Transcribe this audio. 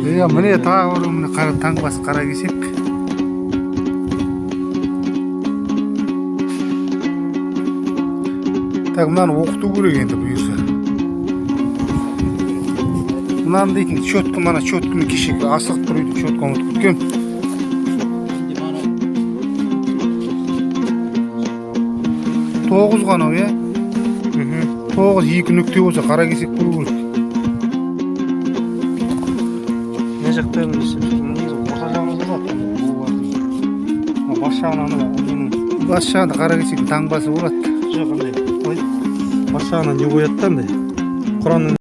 Ya mine tağırımını tangbası kara kesek. Tak mınаны оқыту керек енді бұйырса. Мынаны дейтін четкі мана четкіні кешегі асығып тұр үйді четкі ұмытып кеткен. Тоғыз ғана иә? Тоғыз екі нүкте болса қара кесек болу керек. Не жақтан десем, негізі орта жағына болады. Бас жағынан Бас жағында қара кесектің таңбасы болады. жоқ андай. Бас жағына не қояды да андай. Құранның